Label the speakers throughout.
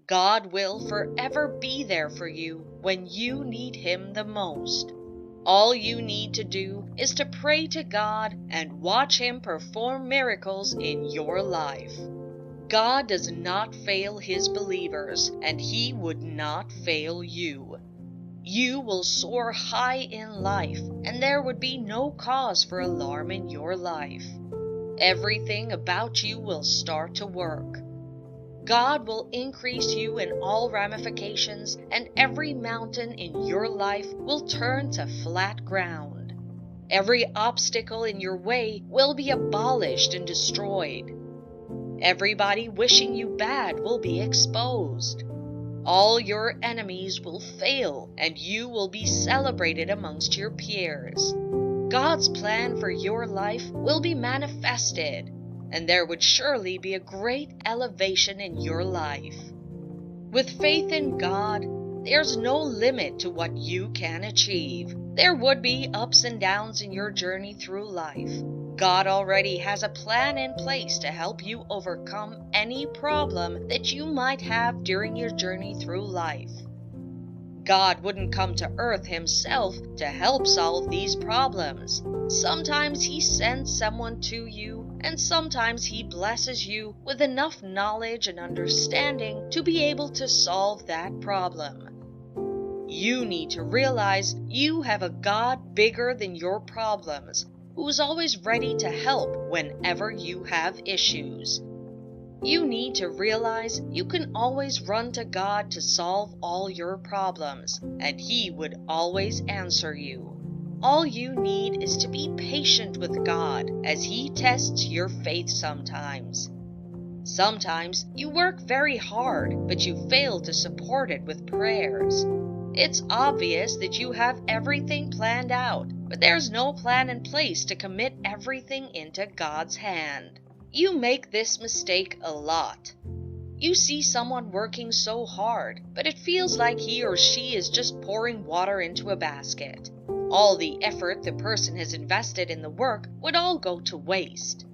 Speaker 1: God will forever be there for you when you need Him the most. All you need to do is to pray to God and watch Him perform miracles in your life. God does not fail His believers, and He would not fail you. You will soar high in life, and there would be no cause for alarm in your life. Everything about you will start to work. God will increase you in all ramifications, and every mountain in your life will turn to flat ground. Every obstacle in your way will be abolished and destroyed. Everybody wishing you bad will be exposed. All your enemies will fail, and you will be celebrated amongst your peers. God's plan for your life will be manifested, and there would surely be a great elevation in your life. With faith in God, there's no limit to what you can achieve. There would be ups and downs in your journey through life. God already has a plan in place to help you overcome any problem that you might have during your journey through life. God wouldn't come to earth Himself to help solve these problems. Sometimes He sends someone to you, and sometimes He blesses you with enough knowledge and understanding to be able to solve that problem. You need to realize you have a God bigger than your problems, who is always ready to help whenever you have issues. You need to realize you can always run to God to solve all your problems, and He would always answer you. All you need is to be patient with God as He tests your faith sometimes. Sometimes you work very hard, but you fail to support it with prayers. It's obvious that you have everything planned out, but there's no plan in place to commit everything into God's hand. You make this mistake a lot. You see someone working so hard, but it feels like he or she is just pouring water into a basket. All the effort the person has invested in the work would all go to waste.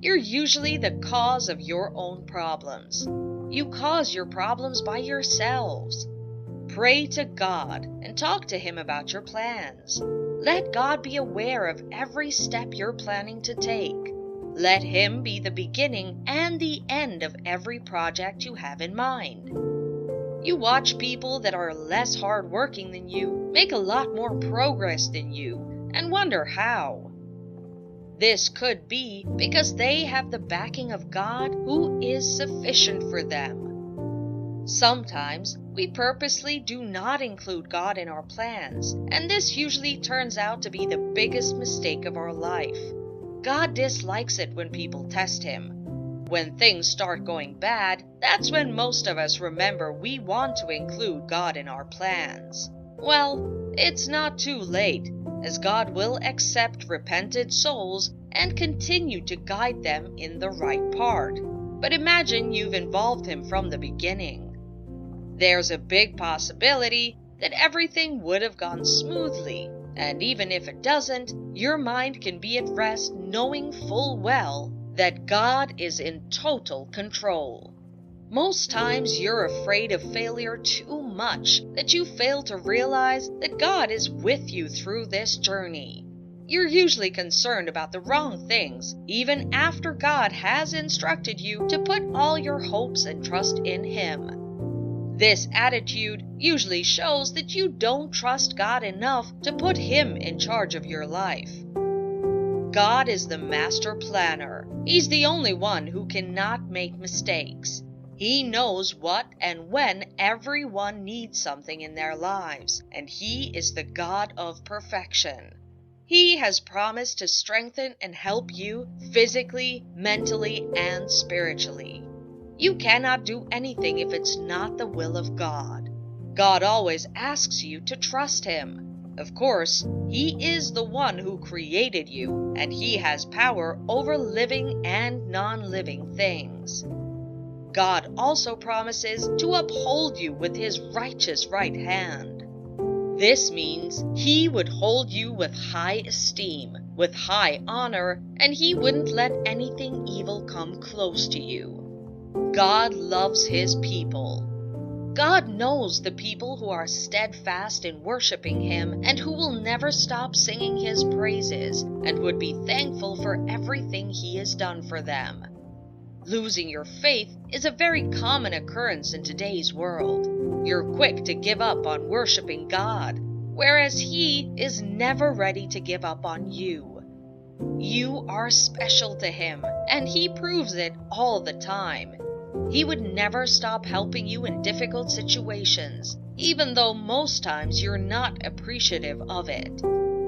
Speaker 1: You're usually the cause of your own problems. You cause your problems by yourselves. Pray to God and talk to Him about your plans. Let God be aware of every step you're planning to take. Let Him be the beginning and the end of every project you have in mind. You watch people that are less hardworking than you make a lot more progress than you and wonder how. This could be because they have the backing of God, who is sufficient for them. Sometimes we purposely do not include God in our plans, and this usually turns out to be the biggest mistake of our life. God dislikes it when people test Him. When things start going bad, that's when most of us remember we want to include God in our plans. Well, it's not too late, as God will accept repentant souls and continue to guide them in the right part. But imagine you've involved Him from the beginning. There's a big possibility that everything would have gone smoothly, and even if it doesn't, your mind can be at rest knowing full well that God is in total control. Most times you're afraid of failure too much that you fail to realize that God is with you through this journey. You're usually concerned about the wrong things, even after God has instructed you to put all your hopes and trust in Him. This attitude usually shows that you don't trust God enough to put Him in charge of your life. God is the master planner. He's the only one who cannot make mistakes. He knows what and when everyone needs something in their lives, and He is the God of perfection. He has promised to strengthen and help you physically, mentally, and spiritually. You cannot do anything if it's not the will of God. God always asks you to trust Him. Of course, He is the one who created you, and He has power over living and non-living things. God also promises to uphold you with His righteous right hand. This means He would hold you with high esteem, with high honor, and He wouldn't let anything evil come close to you. God loves His people. God knows the people who are steadfast in worshiping Him and who will never stop singing His praises and would be thankful for everything He has done for them. Losing your faith is a very common occurrence in today's world. You're quick to give up on worshiping God, whereas He is never ready to give up on you. You are special to Him, and He proves it all the time. He would never stop helping you in difficult situations, even though most times you're not appreciative of it.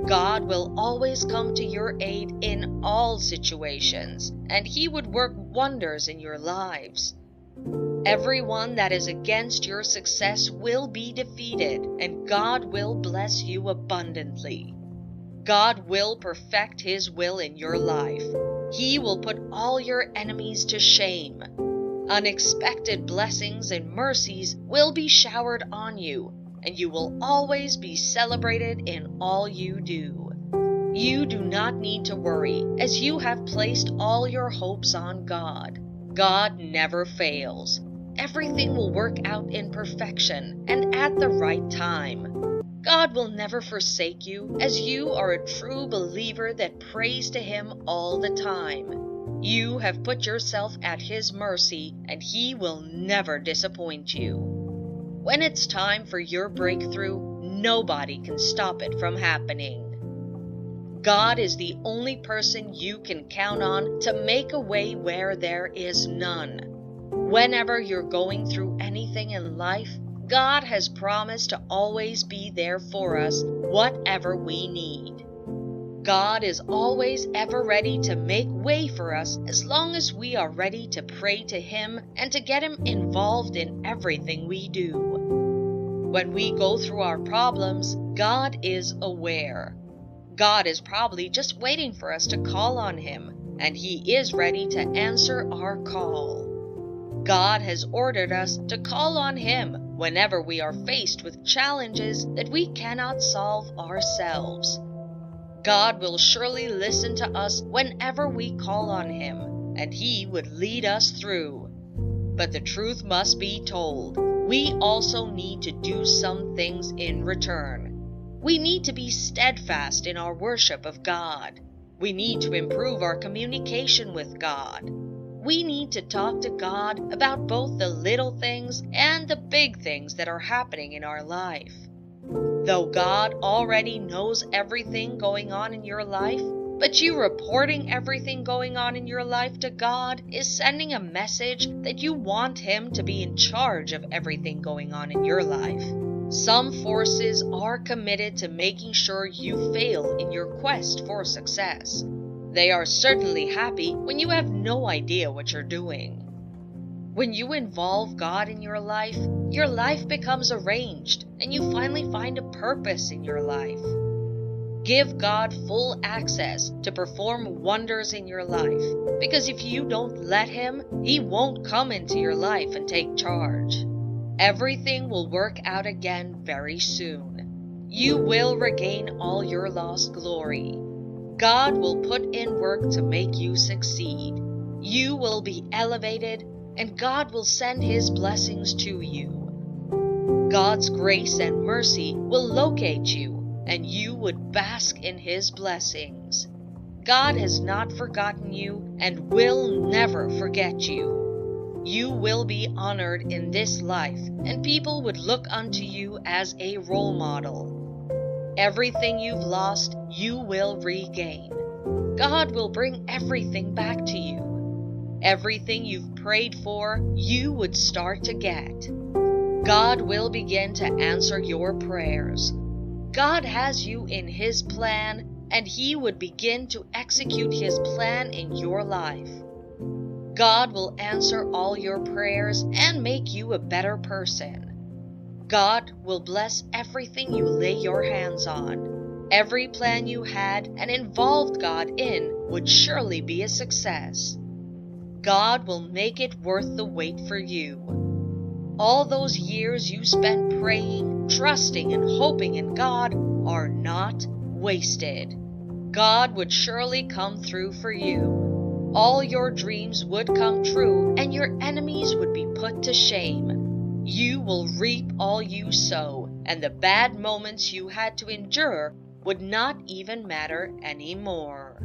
Speaker 1: God will always come to your aid in all situations, and He would work wonders in your lives. Everyone that is against your success will be defeated, and God will bless you abundantly. God will perfect His will in your life. He will put all your enemies to shame. Unexpected blessings and mercies will be showered on you, and you will always be celebrated in all you do. You do not need to worry, as you have placed all your hopes on God. God never fails. Everything will work out in perfection and at the right time. God will never forsake you, as you are a true believer that prays to Him all the time. You have put yourself at His mercy, and He will never disappoint you. When it's time for your breakthrough, nobody can stop it from happening. God is the only person you can count on to make a way where there is none. Whenever you're going through anything in life, God has promised to always be there for us, whatever we need. God is always ever ready to make way for us as long as we are ready to pray to Him and to get Him involved in everything we do. When we go through our problems, God is aware. God is probably just waiting for us to call on Him, and He is ready to answer our call. God has ordered us to call on Him whenever we are faced with challenges that we cannot solve ourselves. God will surely listen to us whenever we call on Him, and He would lead us through. But the truth must be told. We also need to do some things in return. We need to be steadfast in our worship of God. We need to improve our communication with God. We need to talk to God about both the little things and the big things that are happening in our life. Though God already knows everything going on in your life, but you reporting everything going on in your life to God is sending a message that you want Him to be in charge of everything going on in your life. Some forces are committed to making sure you fail in your quest for success. They are certainly happy when you have no idea what you're doing. When you involve God in your life becomes arranged, and you finally find a purpose in your life. Give God full access to perform wonders in your life, because if you don't let Him, He won't come into your life and take charge. Everything will work out again very soon. You will regain all your lost glory. God will put in work to make you succeed. You will be elevated, and God will send His blessings to you. God's grace and mercy will locate you, and you would bask in His blessings. God has not forgotten you and will never forget you. You will be honored in this life, and people would look unto you as a role model. Everything you've lost, you will regain. God will bring everything back to you. Everything you've prayed for, you would start to get. God will begin to answer your prayers. God has you in His plan, and He would begin to execute His plan in your life. God will answer all your prayers and make you a better person. God will bless everything you lay your hands on. Every plan you had and involved God in would surely be a success. God will make it worth the wait for you. All those years you spent praying, trusting, and hoping in God are not wasted. God would surely come through for you. All your dreams would come true, and your enemies would be put to shame. You will reap all you sow, and the bad moments you had to endure would not even matter anymore.